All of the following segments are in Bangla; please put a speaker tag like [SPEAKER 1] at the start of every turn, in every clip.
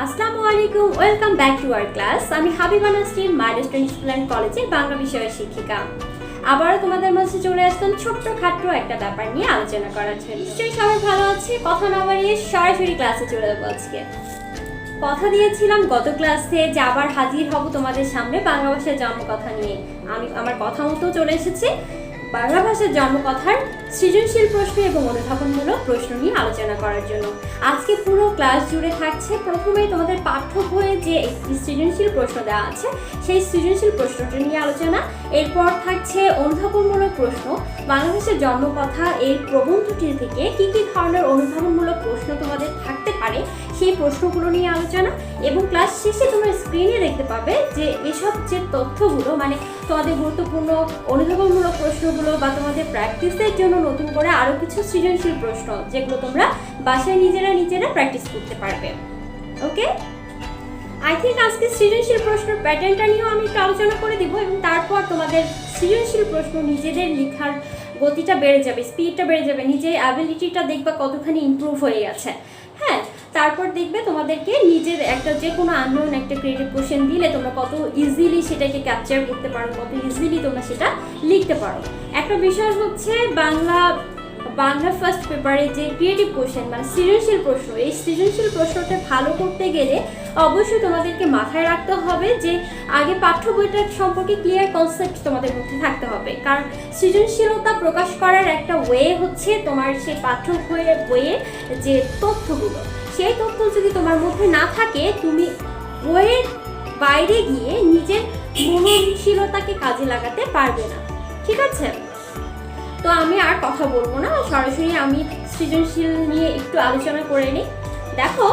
[SPEAKER 1] আসসালামু আলাইকুম, welcome back to our class. আমি Habiba Nasrin, milestone school and কলেজের বাংলা বিষয়ের শিক্ষিকা। আবারও তোমাদের মাঝে চলে আসলাম ছোট্টখাট্ট একটা ব্যাপার নিয়ে আলোচনা করার জন্য। নিশ্চয়ই সবাই ভালো আছে। কথা না বাড়িয়ে সরাসরি ক্লাসে চলে যাবো। আজকে কথা দিয়েছিলাম গত ক্লাসে যে আবার হাজির হব তোমাদের সামনে বাংলা ভাষার জন্মকথা নিয়ে। আমি আমার কথা মতো চলে এসেছি বাংলা ভাষার জন্মকথার সৃজনশীল প্রশ্ন এবং অনুধাবনমূলক প্রশ্ন নিয়ে আলোচনা করার জন্য। আজকে পুরো ক্লাস জুড়ে থাকছে প্রথমেই তোমাদের পাঠ্য বইয়ে যে একটি সৃজনশীল প্রশ্ন দেওয়া আছে সেই সৃজনশীল প্রশ্নটা নিয়ে আলোচনা। এরপর থাকছে অনুধাবনমূলক প্রশ্ন, বাংলা ভাষার জন্মকথা এই প্রবন্ধটি থেকে কী কী ধরনের অনুধাবনমূলক প্রশ্ন তোমাদের থাকতে পারে সেই প্রশ্নগুলো নিয়ে আলোচনা। এবং ক্লাস শেষে তোমরা স্ক্রিনে দেখতে পাবে যে এসব যে তথ্যগুলো মানে তোমাদের গুরুত্বপূর্ণ অনুধাবনমূলক প্রশ্নগুলো বা তোমাদের প্র্যাকটিসের জন্য নতুন করে আরও কিছু সৃজনশীল প্রশ্ন যেগুলো তোমরা বাসায় নিজেরা প্র্যাকটিস করতে পারবে। ওকে, আই থিঙ্ক আজকে সৃজনশীল প্রশ্নের প্যাটার্নটা নিয়েও আমি একটু আলোচনা করে দিব এবং তারপর তোমাদের সৃজনশীল প্রশ্ন নিজেদের লেখার গতিটা বেড়ে যাবে, স্পিডটা বেড়ে যাবে, নিজের অ্যাবিলিটিটা দেখবা কতখানি ইমপ্রুভ হয়ে গেছে। হ্যাঁ, তারপর দেখবে তোমাদেরকে নিজের একটা যে কোনো আননোন একটা ক্রিয়েটিভ কোশ্চেন দিলে তোমরা কত ইজিলি সেটাকে ক্যাপচার করতে পারো, কত ইজিলি তোমরা সেটা লিখতে পারো। একটা বিষয় হচ্ছে বাংলা ফার্স্ট পেপারে যে ক্রিয়েটিভ কোশ্চেন মানে সৃজনশীল প্রশ্ন, এই সৃজনশীল প্রশ্নটা ভালো করতে গেলে অবশ্যই তোমাদেরকে মাথায় রাখতে হবে যে আগে পাঠ্য বইটার সম্পর্কে ক্লিয়ার কনসেপ্ট তোমাদের মধ্যে থাকতে হবে। কারণ সৃজনশীলতা প্রকাশ করার একটা ওয়ে হচ্ছে তোমার সেই পাঠ্য বইয়ের যে তথ্যগুলো, সেই তথ্য যদি তোমার মধ্যে না থাকে তুমি বইয়ের বাইরে গিয়ে নিজের মননশীলতাকে কাজে লাগাতে পারবে না। ঠিক আছে, তো আমি আর কথা বলবো না, সরাসরি আমি সৃজনশীল নিয়ে একটু আলোচনা করে নিই। দেখো,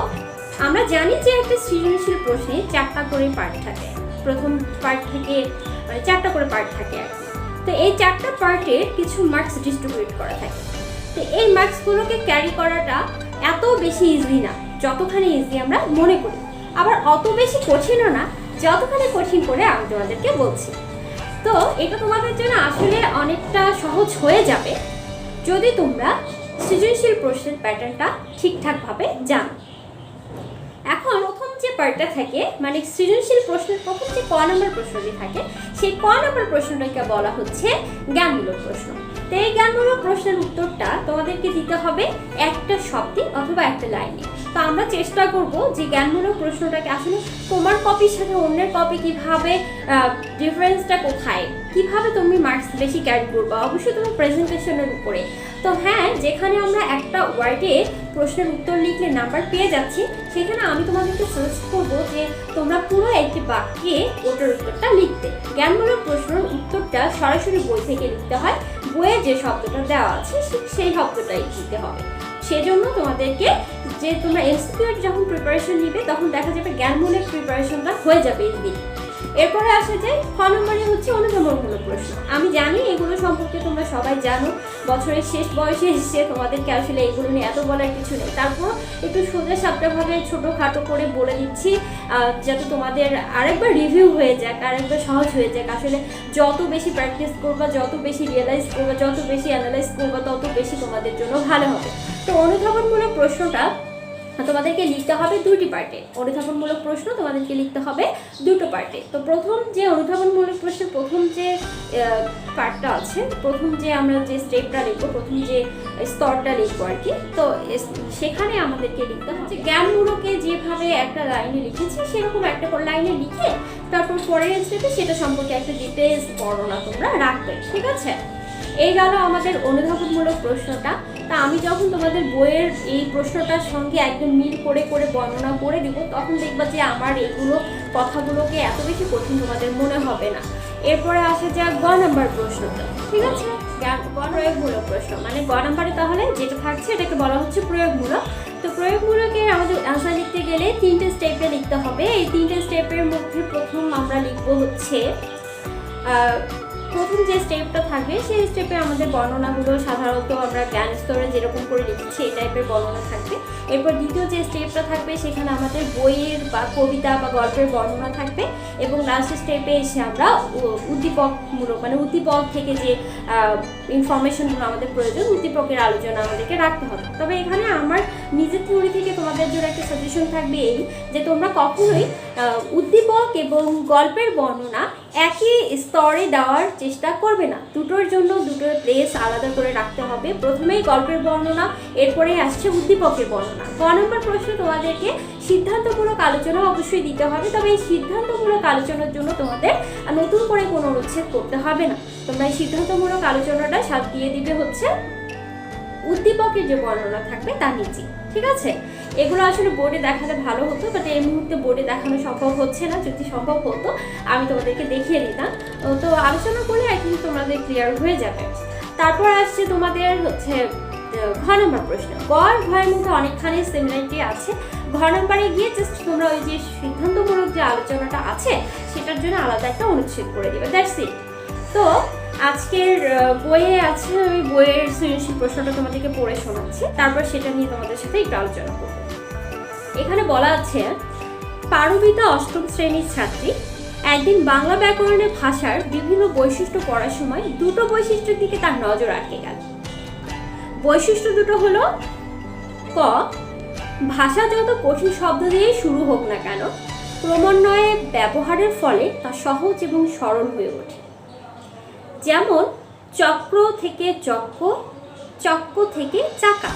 [SPEAKER 1] আমরা জানি যে একটা সৃজনশীল প্রশ্নে 4টা করে পার্ট থাকে, প্রথম পার্ট থেকে মানে 4টা করে পার্ট থাকে আর কি। তো এই 4টা পার্টে কিছু মার্কস ডিস্ট্রিবিউট করা থাকে। তো এই মার্কসগুলোকে ক্যারি করাটা এত বেশি ইজি না যতখানি ইজি আমরা মনে করি, আবার অত বেশি কঠিনও না যতখানি কঠিন করে আমি তোমাদেরকে বলছি। তো এটা তোমাদের জন্য আসলে অনেকটা সহজ হয়ে যাবে যদি তোমরা সৃজনশীল প্রশ্নের প্যাটার্নটা ঠিকঠাকভাবে জানো। এখন প্রথম যে পার্টটা থাকে মানে সৃজনশীল প্রশ্নের প্রথম যে ক নম্বর প্রশ্নটি থাকে সেই ক নম্বর প্রশ্নটাকে বলা হচ্ছে জ্ঞানমূলক প্রশ্ন। তো এই জ্ঞানমূলক প্রশ্নের উত্তরটা তোমাদেরকে দিতে হবে একটা শব্দে অথবা একটা লাইনে। তো আমরা চেষ্টা করব যে জ্ঞানমূলক প্রশ্নটাকে আসলে তোমার কপির সাথে অন্যের কপি কিভাবে ডিফারেন্সটা কোথায়, কিভাবে তুমি মার্কস বেশি ক্যারি করবা, অবশ্যই তোমার প্রেজেন্টেশনের উপরে। তো হ্যাঁ, যেখানে আমরা একটা ওয়ার্ডে প্রশ্নের উত্তর লিখলে নাম্বার পেয়ে যাচ্ছি সেখানে আমি তোমাদেরকে সাজেস্ট করবো যে তোমরা পুরো একটি বাক্যে ওটার উত্তরটা লিখতে। জ্ঞানমূলক প্রশ্নের উত্তরটা সরাসরি বই থেকে লিখতে হয়, বইয়ে যে শব্দটা দেওয়া আছে সেই শব্দটাই লিখতে হবে। সেজন্য তোমাদেরকে যে তোমরা এমসিকিউ যখন প্রিপারেশন নিবে তখন দেখা যাবে জ্ঞানমূলক প্রিপারেশনটা হয়ে যাবে ইজি। এরপরে আসা যায় খ নম্বরে হচ্ছে অনুধাবনমূলক প্রশ্ন। আমি জানি এগুলো সম্পর্কে তোমরা সবাই জানো, বছরের শেষ বয়সে এসে তোমাদেরকে আসলে এগুলো নিয়ে এত বলার কিছু নেই, তারপর একটু সোজা সাপটাভাবে ছোটোখাটো করে বলে দিচ্ছি যাতে তোমাদের আরেকবার রিভিউ হয়ে যাক, আরেকবার সহজ হয়ে যাক। আসলে যত বেশি প্র্যাকটিস করবা, যত বেশি রিয়েলাইজ করবা, যত বেশি অ্যানালাইজ করবা তত বেশি তোমাদের জন্য ভালো হবে। তো অনুধাবনমূলক প্রশ্নটা তোমাদেরকে লিখতে হবে দুটি পার্টে। অনুধাবনমূলক প্রশ্ন তোমাদেরকে লিখতে হবে দুটো পার্টে। তো প্রথম যে অনুধাবনমূলক প্রশ্নের প্রথম যে পার্টটা আছে, প্রথম যে আমরা যে স্টেপটা লিখবো, প্রথম যে স্তরটা লিখবো আর কি, তো সেখানে আমাদেরকে লিখতে হচ্ছে জ্ঞানমূলকে যেভাবে একটা লাইনে লিখেছি সেরকম একটা লাইনে লিখে তারপর পরের স্টেপে সেটা সম্পর্কে একটা ডিটেলস বর্ণনা তোমরা রাখবে। ঠিক আছে, এই গেল আমাদের অনুধাবনমূলক প্রশ্নটা। তা আমি যখন তোমাদের বইয়ের এই প্রশ্নটার সঙ্গে একদম মিল করে করে বর্ণনা করে দিব তখন দেখবা যে আমার এইগুলো কথাগুলোকে এত বেশি কঠিন তোমাদের মনে হবে না। এরপরে আসে যাক গ নম্বর প্রশ্নটা। ঠিক আছে, প্রয়োগমূলক প্রশ্ন মানে গ নম্বরে তাহলে যেটা থাকছে এটাকে বলা হচ্ছে প্রয়োগমূলক। তো প্রয়োগমূলকের আমাদের অ্যান্সার লিখতে গেলে 3টে স্টেপে লিখতে হবে। এই 3টে স্টেপের মধ্যে প্রথম আমরা লিখবো হচ্ছে প্রথম যে স্টেপটা থাকবে সেই স্টেপে আমাদের বর্ণনাগুলো সাধারণত আমরা জ্ঞান স্তরে যেরকম করে লিখেছি এই টাইপের টাইপের বর্ণনা থাকবে। এরপর দ্বিতীয় যে স্টেপটা থাকবে সেখানে আমাদের বইয়ের বা কবিতা বা গল্পের বর্ণনা থাকবে, এবং লাস্ট স্টেপে এসে আমরা উদ্দীপকমূলক মানে উদ্দীপক থেকে যে ইনফরমেশনগুলো আমাদের প্রয়োজন উদ্দীপকের আলোচনা আমাদেরকে রাখতে হবে। তবে এখানে আমার নিজের থিওরি থেকে তোমাদের জন্য একটা সাজেশন থাকবে এই যে তোমরা কখনোই উদ্দীপক এবং গল্পের বর্ণনা একই স্তরে দেওয়ার চেষ্টা করবে না। দুটোর জন্য দুটোর প্লেস আলাদা করে রাখতে হবে। প্রথমেই গল্পের বর্ণনা, এরপরে আসছে উদ্দীপকের বর্ণনা। 1 নম্বর প্রশ্ন তোমাদেরকে সিদ্ধান্তমূলক আলোচনা অবশ্যই দিতে হবে, তবে এই সিদ্ধান্তমূলক আলোচনার জন্য তোমাদের নতুন করে কোনো অনুচ্ছেদ করতে হবে না। তোমরা এই সিদ্ধান্তমূলক আলোচনাটা সাথে দিয়ে দিবে হচ্ছে উদ্দীপকের যে বর্ণনা থাকবে তার নিচে, ঠিক আছে? এগুলো আসলে বোর্ডে দেখালে ভালো হতো, বাট এই মুহূর্তে বোর্ডে দেখানো সম্ভব হচ্ছে না। যদি সম্ভব হতো আমি তোমাদেরকে দেখিয়ে দিতাম। তো আলোচনা করলে আর কি তোমাদের ক্লিয়ার হয়ে যাবে। তারপর আসছে তোমাদের হচ্ছে ঘ নম্বর প্রশ্ন। ঘয়ের মধ্যে অনেকখানি সিমিলারিটি আছে। ঘ নম্বরে গিয়ে জাস্ট তোমরা ওই যে সিদ্ধান্তমূলক যে আলোচনাটা আছে সেটার জন্য আলাদা একটা অনুচ্ছেদ করে দিবে, দ্যাটস ইট। তো আজকের বইয়ে আছে, ওই বইয়ের সৃজনশীল প্রশ্নটা তোমাদেরকে পড়ে শোনাচ্ছি, তারপর সেটা নিয়ে তোমাদের সাথে একটু আলোচনা করব। এখানে বলা আছে, পারমিতা 8ম শ্রেণীর ছাত্রী একদিন বাংলা ব্যাকরণের ভাষার বিভিন্ন বৈশিষ্ট্য পড়ার সময় দুটো বৈশিষ্ট্যের দিকে তার নজর আটকে গেল। বৈশিষ্ট্য দুটো হলো, ক, ভাষা যত কঠিন শব্দ দিয়েই শুরু হোক না কেন ক্রমান্বয়ে ব্যবহারের ফলে তা সহজ এবং সরল হয়ে ওঠে। যেমন চক্র থেকে চক্র, চক্র থেকে চাকা,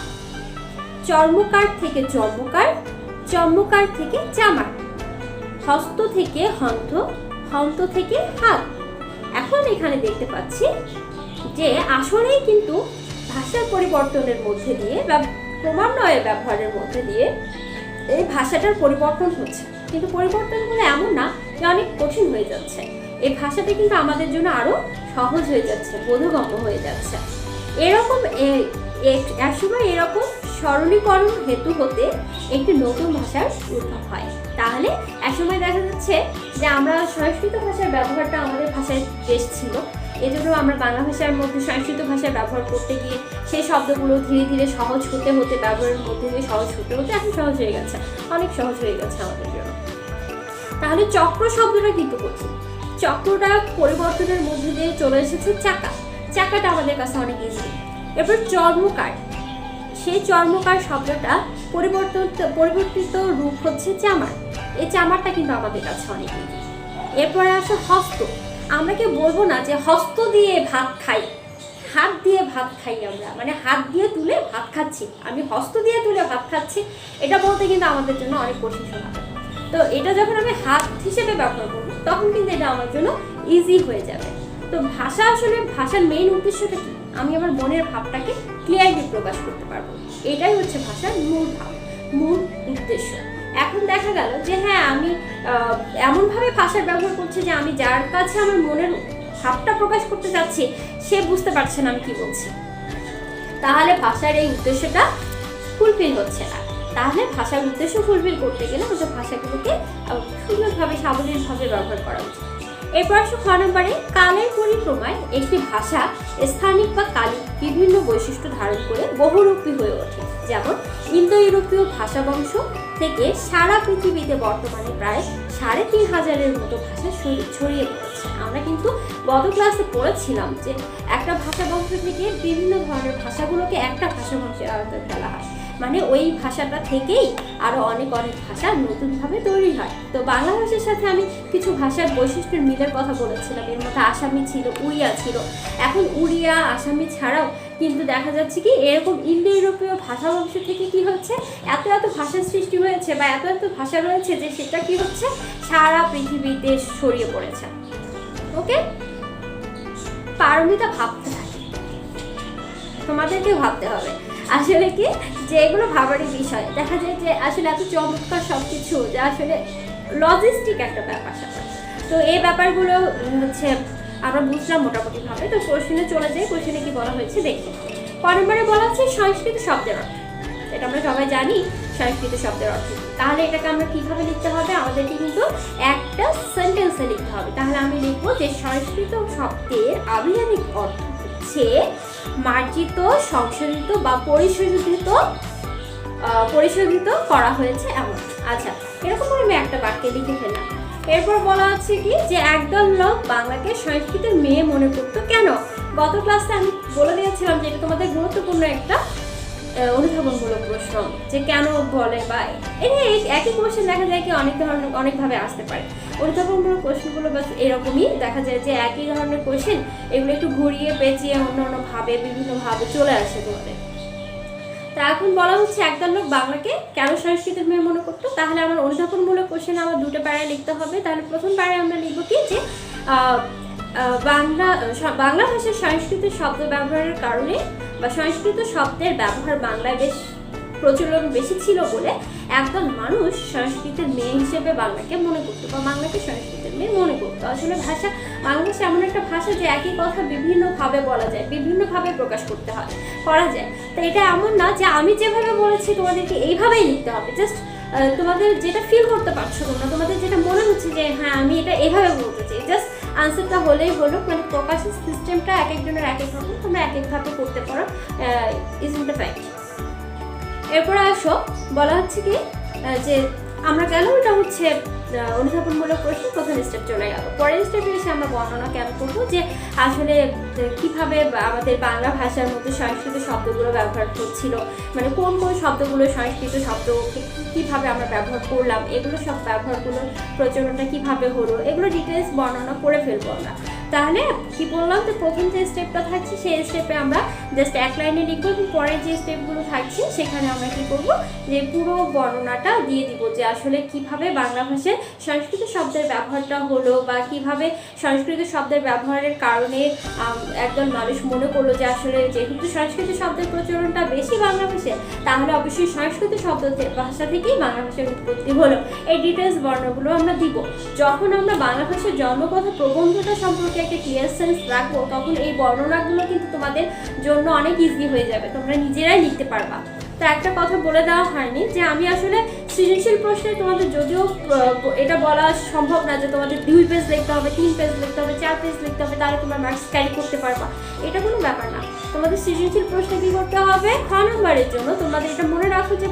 [SPEAKER 1] চর্মকার থেকে চর্মকার, চর্মকার থেকে চামার, হস্ত থেকে হন্ত, হন্ত থেকে হাত। এখন এখানে দেখতে পাচ্ছি যে আসলেই কিন্তু ভাষার পরিবর্তনের মধ্যে দিয়ে বা ক্রমান্বয়ে ব্যবহারের মধ্যে দিয়ে এই ভাষাটার পরিবর্তন হচ্ছে, কিন্তু পরিবর্তনগুলো এমন না যে অনেক কঠিন হয়ে যাচ্ছে। এই ভাষাটা কিন্তু আমাদের জন্য আরো সহজ হয়ে যাচ্ছে, বোধগম্য হয়ে যাচ্ছে। এরকম একসময় এরকম সরলীকরণ হেতু হতে একটি নতুন ভাষার উদ্ভব হয়। তাহলে একসময় দেখা যাচ্ছে যে আমরা সংস্কৃত ভাষার ব্যবহারটা আমাদের ভাষায় বেশ ছিল, এজন্য আমরা বাংলা ভাষার মধ্যে সংস্কৃত ভাষার ব্যবহার করতে গিয়ে সেই শব্দগুলো ধীরে ধীরে সহজ হতে হতে ব্যবহারের মধ্যে দিয়ে সহজ হতে হতে এখন সহজ হয়ে গেছে, অনেক সহজ হয়ে গেছে আমাদের জন্য। তাহলে চক্র শব্দটা কিন্তু কঠিন, চক্রটা পরিবর্তনের মধ্যে দিয়ে চলে এসেছে চাকা, চাকাটা আমাদের কাছে অনেক ইজি। এরপর চর্মকার, সেই চর্মকার শব্দটা পরিবর্তিত রূপ হচ্ছে চামার, এই চামারটা কিন্তু আমাদের কাছে অনেক ইজি। এরপরে আসে হস্ত, আমরা কি বলবো না যে হস্ত দিয়ে ভাত খাই, হাত দিয়ে ভাত খাই আমরা, মানে হাত দিয়ে তুলে ভাত খাচ্ছি, আমি হস্ত দিয়ে তুলে ভাত খাচ্ছি, এটা বলতে কিন্তু আমাদের জন্য অনেক কঠিন শোনাবে। তো এটা যখন আমি হাত হিসেবে ব্যবহার করবো তখন কিন্তু এটা আমার জন্য ইজি হয়ে যাবে। তো ভাষা আসলে ভাষার মেইন উদ্দেশ্যটা কি, আমি আমার মনের ভাবটাকে ক্লিয়ারলি প্রকাশ করতে পারবো, এটাই হচ্ছে ভাষার মূল ভাব, মূল উদ্দেশ্য। এখন দেখা গেল যে হ্যাঁ আমি এমনভাবে ভাষার ব্যবহার করছি যে আমি যার কাছে আমার মনের ভাবটা প্রকাশ করতে চাচ্ছি সে বুঝতে পারছে না আমি কি বলছি, তাহলে ভাষার এই উদ্দেশ্যটা ফুলফিল হচ্ছে না। তাহলে ভাষার উদ্দেশ্য ফুলফিল করতে গেলে আমাদের ভাষাগুলোকে সুন্দরভাবে সাবলীলভাবে ব্যবহার করা উচিত। এরপর আসো খ নম্বরে, কালের পরিক্রমায় একটি ভাষা স্থানিক বা কালিক বিভিন্ন বৈশিষ্ট্য ধারণ করে বহুরূপী হয়ে ওঠে। যেমন ইন্দো ইউরোপীয় ভাষা বংশ থেকে সারা পৃথিবীতে বর্তমানে প্রায় 3500-এর মতো ভাষা ছড়িয়ে পড়েছে। আমরা কিন্তু গত ক্লাসে পড়েছিলাম যে একটা ভাষা বংশ থেকে বিভিন্ন ধরনের ভাষাগুলোকে একটা ভাষা বংশের আওতায় ফেলা হয়, মানে ওই ভাষাটা থেকেই আরো অনেক অনেক ভাষা নতুনভাবে তৈরি হয়। তো বাংলা ভাষার সাথে আমি কিছু ভাষার বৈশিষ্ট্যের মিলের কথা বলেছিলাম, এর মধ্যে আসামি ছিল, উড়িয়া ছিল। এখন উড়িয়া আসামি ছাড়াও কিন্তু দেখা যাচ্ছে কি এরকম ইন্দো ইউরোপীয় ভাষা বংশ থেকে কি হচ্ছে, এত এত ভাষার সৃষ্টি হয়েছে বা এত এত ভাষা রয়েছে যে সেটা কি হচ্ছে সারা পৃথিবীতে ছড়িয়ে পড়েছে। ওকে, পারমিতা ভাবতে থাকে, তোমাদেরকে ভাবতে হবে আসলে কি যে এগুলো ভাবারই বিষয়। দেখা যায় যে আসলে এত চমৎকার সবকিছু যা আসলে লজিস্টিক একটা ব্যাপার স্যাপার। তো এই ব্যাপারগুলো হচ্ছে আমরা বুঝলাম মোটামুটি ভাবে। তো কোশ্চেনে চলে যাই, কোশ্চেনে কি বলা হয়েছে দেখি। ক নম্বরে বলা হচ্ছে সংস্কৃত শব্দের অর্থ। এটা আমরা সবাই জানি সংস্কৃত শব্দের অর্থ। তাহলে এটাকে আমরা কিভাবে লিখতে হবে, আমাদেরকে কিন্তু একটা সেন্টেন্সে লিখতে হবে। তাহলে আমি লিখবো যে সংস্কৃত শব্দের আবিধানিক অর্থ হচ্ছে মার্জিত, সংশোধিত বা পরিশোধিত পরিশোধিত করা হয়েছে এমন। আচ্ছা, এরকম করে আমি একটা বাক্যে লিখে ফেললাম। এরপর বলা হচ্ছে কি যে একদল লোক বাংলাকে সংস্কৃতির মেয়ে মনে করতো কেন? গত ক্লাসে আমি বলে দিয়েছিলাম যে এটা তোমাদের গুরুত্বপূর্ণ একটা অনুধাবনমূলক প্রশ্ন, যে কেন বলে, বা একই কোশ্চেন দেখা যায় কি অনেক ধরনের অনেকভাবে আসতে পারে। অনুধাবনমূলক প্রশ্নগুলো বাস এরকমই দেখা যায় যে একই ধরনের কোশ্চেন, এগুলো একটু ঘুরিয়ে পেঁচিয়ে অন্যভাবে বিভিন্নভাবে চলে আসে তোমাদের। তা এখন বলা হচ্ছে একদল লোক বাংলাকে কেন সংস্কৃতির মেয়ে মনে করতো। তাহলে আমার অনুধাবনমূলক কোশ্চেন আমার দুটো প্যারায় লিখতে হবে। তাহলে প্রথম প্যারায় আমরা লিখবো কি যে বাংলা ভাষার সংস্কৃত শব্দ ব্যবহারের কারণে বা সংস্কৃত শব্দের ব্যবহার বাংলায় বেশ প্রচলন বেশি ছিল বলে একদল মানুষ সংস্কৃতের মেয়ে হিসেবে বাংলাকে মনে করতো বা বাংলাকে সংস্কৃতের মেয়ে মনে করতো। আসলে বাংলা ভাষা এমন একটা ভাষা যে একই কথা বিভিন্নভাবে বলা যায়, বিভিন্নভাবে প্রকাশ করা যায়। তো এটা এমন না যে আমি যেভাবে বলেছি তোমাদেরকে এইভাবেই লিখতে হবে। জাস্ট তোমাদের যেটা ফিল করতে পারছো তোমরা, তোমাদের যেটা মনে হচ্ছে যে হ্যাঁ আমি এটা এইভাবে বলতে চাই, জাস্ট আনসারটা হলেই হলো। মানে প্রকাশের সিস্টেমটা এক একজনের এক এক রকম, তোমরা এক একভাবে করতে পারো, ইজ ইন দ্য ফ্যাক্ট। এরপরে আসো বলা হচ্ছে কি যে আমরা গেল এটা হচ্ছে অনুধাবনমূলক প্রশ্ন, প্রথম স্টেপ চলে গেল। পরের স্টেপে এসে আমরা বর্ণনা কেন করবো যে আসলে কিভাবে আমাদের বাংলা ভাষার মধ্যে সংস্কৃত শব্দগুলো ব্যবহার হচ্ছিল, মানে কোন কোন শব্দগুলো সংস্কৃত শব্দ কিভাবে আমরা ব্যবহার করলাম, এগুলো সব ব্যবহারগুলোর প্রচলনটা কিভাবে হলো, এগুলো ডিটেলস বর্ণনা করে ফেলবো আমরা। তাহলে কি বললাম, তো প্রথম যে স্টেপটা থাকছে সেই স্টেপে আমরা জাস্ট এক লাইনে লিখবো, এবং পরের যে স্টেপগুলো থাকছে সেখানে আমরা কি করবো যে পুরো বর্ণনাটা দিয়ে দিব যে আসলে কিভাবে বাংলা ভাষায় সংস্কৃত শব্দের ব্যবহারটা হলো, বা কিভাবে সংস্কৃত শব্দের ব্যবহারের কারণে একদল মানুষ মনে করলো যে আসলে যেহেতু সংস্কৃত শব্দের প্রচলনটা বেশি বাংলা ভাষায়, তাহলে অবশ্যই সংস্কৃত শব্দ ভাষা থেকেই বাংলা ভাষার উৎপত্তি হলো। এই ডিটেলস বর্ণনাগুলো আমরা দিব। যখন আমরা বাংলা ভাষার জন্মকথা প্রবন্ধটা সম্পর্কে একটা ক্লিয়ার সেন্স রাখবো, তখন এই বর্ণনাগুলো কিন্তু তোমাদের জন্য অনেক ইজি হয়ে যাবে, তোমরা নিজেরাই লিখতে পারবা। তো একটা কথা বলে দেওয়া হয়নি যে আমি আসলে সৃজনশীল প্রশ্নে তোমাদের যদিও এটা বলা সম্ভব না যে তোমাদের 2 পেজ লিখতে হবে, 3 পেজ লিখতে হবে, 4 পেজ লিখতে হবে, তাহলে তোমরা মার্কস ক্যারি করতে পারবা, এটা কোনো ব্যাপার না। তোমাদের সৃজনশীল প্রশ্নে কী করতে হবে, খ নম্বরের জন্য তোমাদের এটা মনে রাখো যে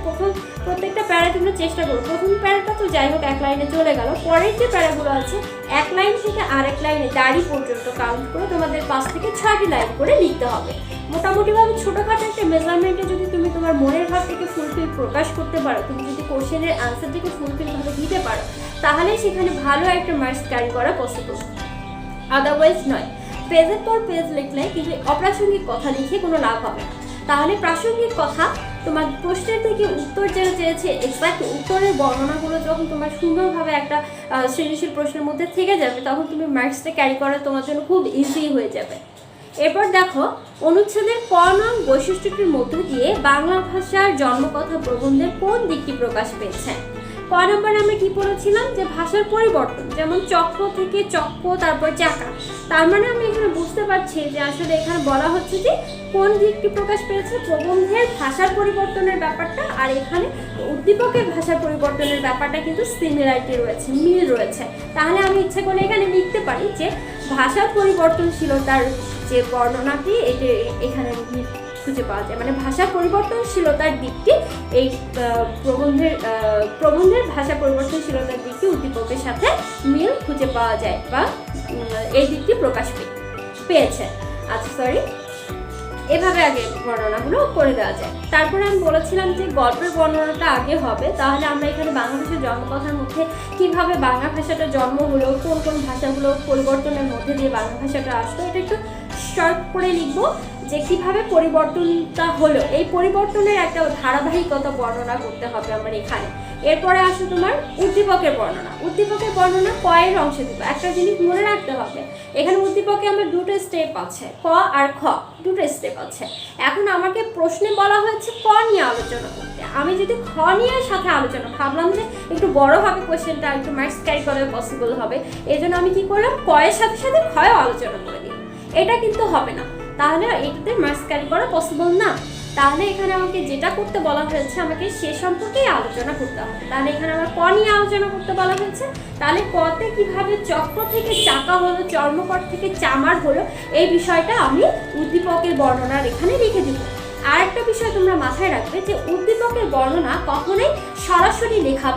[SPEAKER 1] প্রত্যেকটা প্যারা তোমরা চেষ্টা করো। প্রথম প্যারাটা তো যাই হোক এক লাইনে চলে গেল, পরের যে প্যারাগুলো আছে এক লাইন থেকে আরেক লাইনে দাড়ি পর্যন্ত কাউন্ট করে তোমাদের 5 থেকে 6টি লাইন করে লিখতে হবে। মোটামুটিভাবে ছোটোখাটো একটা মেজারমেন্টে যদি তুমি তোমার মনের ভাবটাকে ফুলফিল প্রকাশ করতে পারো, তুমি যদি কোশ্চেনের আনসারটাকে ফুলফিলভাবে দিতে পারো, তাহলে সেখানে ভালো একটা মার্কস ক্যারি করা পসিবল, আদারওয়াইজ নয়। পেজের পর পেজ লিখলে কিন্তু অপ্রাসঙ্গিক কথা লিখে কোনো লাভ হবে না। তাহলে প্রাসঙ্গিক কথা তোমার প্রশ্নের থেকে উত্তর যেটা চেয়েছে এক্সাক্ট উত্তরের বর্ণনাগুলো যখন তোমার সুন্দরভাবে একটা সৃজনশীল প্রশ্নের মধ্যে থেকে যাবে, তখন তুমি মার্কসটা ক্যারি করা তোমার জন্য খুব ইজি হয়ে যাবে। এরপর দেখো অনুচ্ছেদের ক নং বৈশিষ্ট্যটির মধ্য দিয়ে বাংলা ভাষার জন্মকথা প্রবন্ধের কোন দিকটি প্রকাশ পেয়েছে। ক নম্বরে আমরা কি পড়েছিলাম যে ভাষার পরিবর্তন, যেমন চক্র থেকে চক্র, তারপর চাকা। তার মানে আমি এখানে বুঝতে পারছি যে আসলে এখানে বলা হচ্ছে যে কোন দিকটি প্রকাশ পেয়েছে, প্রবন্ধের ভাষার পরিবর্তনের ব্যাপারটা, আর এখানে উদ্দীপকের ভাষার পরিবর্তনের ব্যাপারটা কিন্তু সিমিলারিটি রয়েছে, মিল রয়েছে। তাহলে আমি ইচ্ছে করলে এখানে লিখতে পারি যে ভাষার পরিবর্তনশীলতার যে বর্ণনাটি এটি এখানে খুঁজে পাওয়া যায়, মানে ভাষা পরিবর্তনশীলতার দিকটি এই প্রবন্ধের ভাষা পরিবর্তনশীলতার দিকটি উদ্দীপকের সাথে মিল খুঁজে পাওয়া যায়, বা এই দিকটি প্রকাশ পেয়েছে। আচ্ছা সরি, এভাবে আগে বর্ণনাগুলো করে দেওয়া যায়। তারপরে আমি বলেছিলাম যে গল্পের বর্ণনাটা আগে হবে, তাহলে আমরা এখানে বাংলা ভাষার জন্মকথার মধ্যে কিভাবে বাংলা ভাষাটা জন্ম হলো, কোন কোন ভাষাগুলো পরিবর্তনের মধ্যে দিয়ে বাংলা ভাষাটা আসলো, এটা একটু শর্ট করে লিখবো যে কিভাবে পরিবর্তনটা হলো। এই পরিবর্তনের একটা ধারাবাহিকতা বর্ণনা করতে হবে আমার এখানে। এরপরে আসো তোমার উদ্দীপকের বর্ণনা। উদ্দীপকের বর্ণনা কয়ের অংশে দিব। একটা জিনিস মনে রাখতে হবে, এখানে উদ্দীপকে আমার দুটো স্টেপ আছে, ক আর খ, দুটো স্টেপ আছে। এখন আমাকে প্রশ্নে বলা হয়েছে ক নিয়ে আলোচনা করতে, আমি যদি খ নিয়ে সাথে আলোচনা, ভাবলাম যে একটু বড় হবে কোশ্চেনটা, একটু মার্কস ক্যারি করা পসিবল হবে, এই জন্য আমি কি করলাম, কয়ের সাথে সাথে ক্ষয়ও আলোচনা করে দিই। এটা কিন্তু হবে না, তাহলে এটাতে মার্কস ক্যারি করা পসিবল না। তাহলে এখানে আমাকে যেটা করতে বলা হয়েছে আমাকে সে সম্পর্কেই আলোচনা করতে হবে। তাহলে এখানে আমার ক নিয়ে আলোচনা করতে বলা হয়েছে, তাহলে কতে কিভাবে চক্র থেকে চাকা হলো, চর্মকর থেকে চামার হলো, এই বিষয়টা আমি উদ্দীপকের বর্ণনার এখানে লিখে দিব। আর একটা বিষয় তোমরা মাথায় রাখবে যে উদ্দীপকের বর্ণনা কখনোই সরাসরি লেখা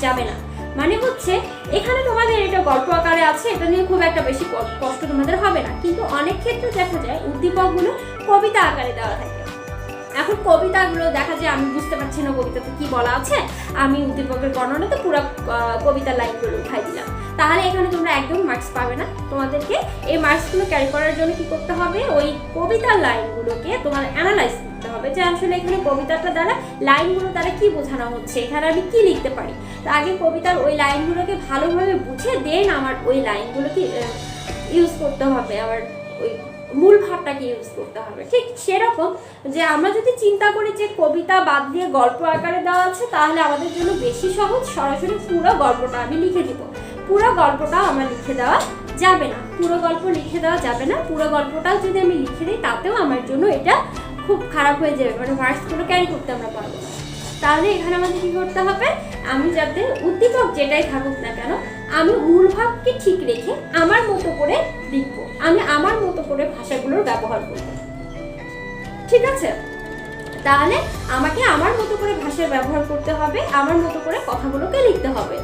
[SPEAKER 1] যাবে না। মানে হচ্ছে এখানে তোমাদের এটা গল্প আকারে আছে, এটা নিয়ে খুব একটা বেশি কষ্ট তোমাদের হবে না, কিন্তু অনেক ক্ষেত্রে দেখা যায় উদ্দীপকগুলো কবিতা আকারে দেওয়া থাকে। এখন কবিতাগুলো দেখা যায় আমি বুঝতে পারছি না কবিতাতে কি বলা আছে, আমি উদ্দীপকের বর্ণনাতে পুরো কবিতার লাইনগুলো উঠাই দিলাম, তাহলে এখানে তোমরা একদম মার্কস পাবে না। তোমাদেরকে এই মার্কসগুলো ক্যারি করার জন্য কি করতে হবে, ওই কবিতার লাইনগুলোকে তোমার অ্যানালাইজ করতে হবে যে আসলে এখানে কবিতাটা দ্বারা লাইনগুলো দ্বারা কি বোঝানো হচ্ছে, এখানে আমি কি লিখতে পারি। তো আগে কবিতার ওই লাইনগুলোকে ভালোভাবে বুঝে দেন আমার ওই লাইনগুলোকে ইউজ করতে হবে, আবার ওই মূল ভাবটাকে ইউজ করতে হবে। ঠিক সেরকম যে আমরা যদি চিন্তা করি যে কবিতা বাদ দিয়ে গল্প আকারে দেওয়া আছে, তাহলে আমাদের জন্য বেশি সহজ, সরাসরি পুরো গল্পটা আমি লিখে দিব। পুরো গল্পটা আমার লিখে দেওয়া যাবে না, পুরো গল্প লিখে দেওয়া যাবে না। পুরো গল্পটাও যদি আমি লিখে দিই তাতেও আমার জন্য এটা খুব খারাপ হয়ে যাবে, মানে মার্কসগুলো ক্যারি করতে আমরা পারবো না। তাহলে এখানে আমাদের কি করতে হবে, আমি যাতে উদ্দীপক যেটাই থাকুক না কেন আমি মূল ভাবকে ঠিক রেখে আমার মতো করে লিখবো, আমি আমার মতো করে ভাষাগুলোর ব্যবহার করবো। ঠিক আছে, তাহলে আমাকে আমার মতো করে ভাষার ব্যবহার করতে হবে, আমার মতো করে কথাগুলোকে লিখতে হবে,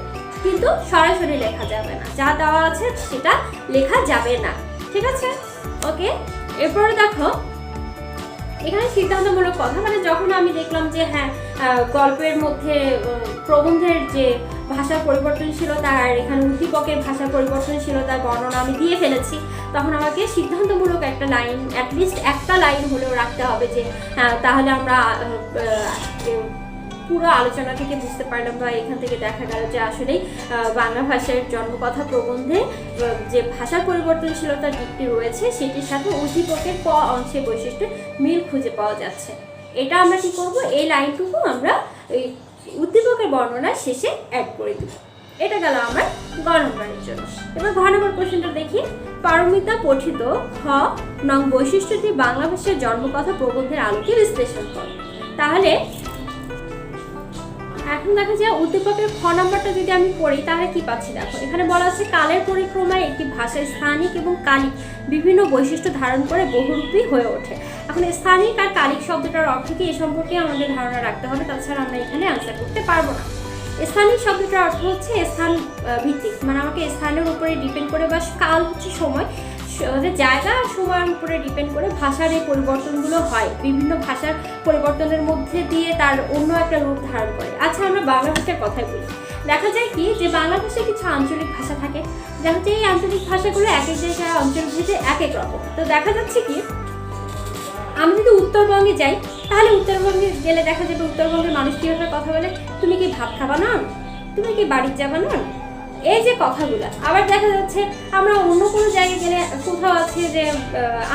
[SPEAKER 1] কিন্তু সরাসরি লেখা যাবে না, যা দেওয়া আছে সেটা লেখা যাবে না। ঠিক আছে, ওকে। এরপরে দেখো এখানে সিদ্ধান্তমূলক কথা, মানে যখন আমি দেখলাম যে হ্যাঁ গল্পের মধ্যে প্রবন্ধের যে ভাষার পরিবর্তনশীলতা আর এখানে উদ্দীপকের ভাষার পরিবর্তনশীলতার বর্ণনা আমি দিয়ে ফেলেছি, তখন আমাকে সিদ্ধান্তমূলক একটা লাইন, অ্যাটলিস্ট একটা লাইন হলেও রাখতে হবে যে তাহলে আমরা পুরো আলোচনা থেকে বুঝতে পারলাম বা এখান থেকে দেখা গেল যে আসলেই বাংলা ভাষার জন্মকথা প্রবন্ধে যে ভাষার পরিবর্তনশীলতার দিকটি রয়েছে সেটির সাথে উদ্দীপকের ক অংশের বৈশিষ্ট্যে মিল খুঁজে পাওয়া যাচ্ছে। এটা আমরা কি করব, এই লাইনটুকু আমরা এই উদ্দীপকের বর্ণনার শেষে অ্যাড করে দিব। এটা গেল আমার গ নম্বরের জন্য। এবার ঘ নম্বর কোশ্চেনটা দেখি। পারমিতা পঠিত খ নং বৈশিষ্ট্যটি বাংলা ভাষার জন্মকথা প্রবন্ধের আলোকে বিশ্লেষণ করে। তাহলে এখন দেখা যায় উদ্দীপকের খ নম্বরটা যদি আমি পড়ি তাহলে কি পাচ্ছি, দেখো এখানে বলা আছে কালের পরিক্রমায় একটি ভাষায় স্থানিক এবং কালিক বিভিন্ন বৈশিষ্ট্য ধারণ করে বহুরূপী হয়ে ওঠে। এখন স্থানিক আর কালিক শব্দটার অর্থ কি এ সম্পর্কে আমাদের ধারণা রাখতে হবে, তাছাড়া আমরা এখানে আনসার করতে পারবো না। স্থানিক শব্দটার অর্থ হচ্ছে স্থান ভিত্তিক, মানে আমাকে স্থানের উপরে ডিপেন্ড করে, বা কাল হচ্ছে সময়, জায়গা আর সময়ের উপরে ডিপেন্ড করে ভাষার এই পরিবর্তনগুলো হয়, বিভিন্ন ভাষার পরিবর্তনের মধ্যে দিয়ে তার অন্য একটা রূপ ধারণ করে। আচ্ছা আমরা বাংলা ভাষার কথাই বলি, দেখা যায় কি যে বাংলা ভাষায় কিছু আঞ্চলিক ভাষা থাকে, দেখা যায় এই আঞ্চলিক ভাষাগুলো এক এক জায়গায় অঞ্চল ভেদে এক এক রকম। তো দেখা যাচ্ছে কি আমি যদি উত্তরবঙ্গে যাই তাহলে উত্তরবঙ্গে গেলে দেখা যাবে উত্তরবঙ্গের মানুষ কীভাবে কথা বলে, তুমি কি ভাত খাবা না, তুমি কি বাড়ির যাবা না, এই যে কথাগুলো। আবার দেখা যাচ্ছে আমরা অন্য কোনো জায়গায় গেলে কোথাও আছে যে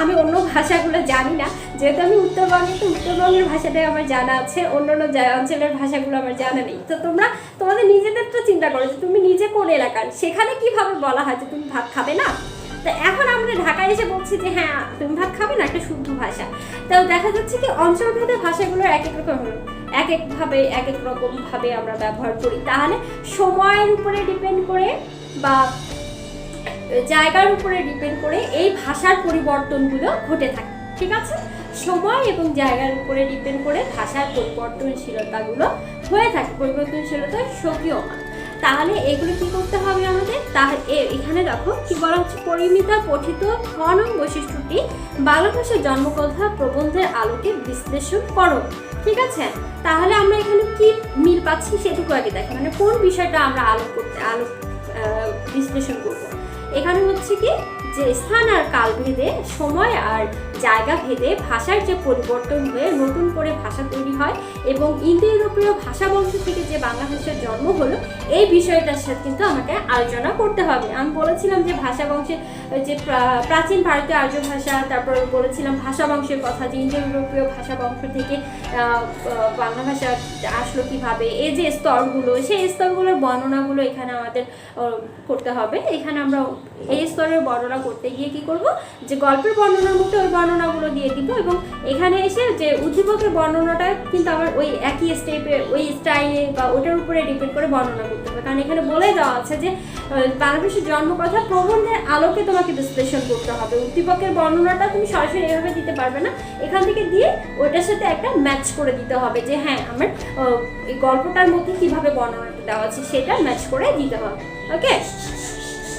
[SPEAKER 1] আমি অন্য ভাষাগুলো জানি না, যেহেতু আমি উত্তরবঙ্গে, তো উত্তরবঙ্গের ভাষাটাই আমার জানা আছে, অন্য অন্য অঞ্চলের ভাষাগুলো আমার জানা নেই। তো তোমরা তোমাদের নিজেদের তো চিন্তা করো যে তুমি নিজে কোন এলাকার, সেখানে কিভাবে বলা হয় যে তুমি ভাত খাবে না। তো এখন আমরা ঢাকায় এসে বলছি যে হ্যাঁ তুমি ভাত খাবে না, একটা শুদ্ধ ভাষা। তো দেখা যাচ্ছে কি অঞ্চলভেদে ভাষাগুলোর এক এক রকম, এক একভাবে এক এক রকমভাবে আমরা ব্যবহার করি। তাহলে সময়ের উপরে ডিপেন্ড করে বা জায়গার উপরে ডিপেন্ড করে এই ভাষার পরিবর্তনগুলো ঘটে থাকে। ঠিক আছে, সময় এবং জায়গার উপরে ডিপেন্ড করে ভাষার পরিবর্তনশীলতাগুলো হয়ে থাকে, পরিবর্তনশীলতা স্বকীয়মান। তাহলে এগুলো কি করতে হবে আমাদের, তাহলে এখানে দেখো কি বলা হচ্ছে, পরিমিতা পঠিত খ নং বৈশিষ্ট্যটি বাংলা ভাষার জন্মকথা প্রবন্ধের আলোকে বিশ্লেষণ করো। ঠিক আছে, তাহলে আমরা এখানে কি মিল পাচ্ছি সেটুকু আগে দেখি, মানে কোন বিষয়টা আমরা বিশ্লেষণ করব। এখানে হচ্ছে কি যে স্থান আর কাল ভেদে, সময় আর জায়গা ভেদে ভাষার যে পরিবর্তন হয়ে নতুন করে ভাষা তৈরি হয় এবং ইন্দো ইউরোপীয় ভাষা বংশ থেকে যে বাংলা ভাষার জন্ম হলো, এই বিষয়টার সাথে কিন্তু আমাকে আলোচনা করতে হবে। আমি বলেছিলাম যে ভাষা বংশের যে প্রাচীন ভারতীয় আর্য ভাষা, তারপর বলেছিলাম ভাষা বংশের কথা, যে ইন্দো ইউরোপীয় ভাষা বংশ থেকে বাংলা ভাষা আসলো কিভাবে, এই যে স্তরগুলো, সেই স্তরগুলোর বর্ণনাগুলো এখানে আমাদের করতে হবে। এখানে আমরা এই স্তরের বর্ণনা করতে গিয়ে কি করব, যে গল্পের বর্ণনার মধ্যে ওই বর্ণনাগুলো দিয়ে দিব, এবং এখানে এসে যে উদ্দীপকের বর্ণনাটা কিন্তু আমার ওই একই স্টেপ স্টেপে ওই স্টাইলে বা ওটার উপরে ডিপেন্ড করে বর্ণনা করতে হবে। কারণ এখানে বলে দেওয়া আছে যে বাংলা ভাষার জন্মকথা প্রবন্ধের আলোকে তোমাকে বিশ্লেষণ করতে হবে। উদ্দীপকের বর্ণনাটা তুমি সরাসরি এভাবে দিতে পারবে না, এখান থেকে দিয়ে ওইটার সাথে একটা ম্যাচ করে দিতে হবে যে হ্যাঁ আমার এই গল্পটার মধ্যে কীভাবে বর্ণনাটা দেওয়া আছে সেটা ম্যাচ করে দিতে হবে। ওকে,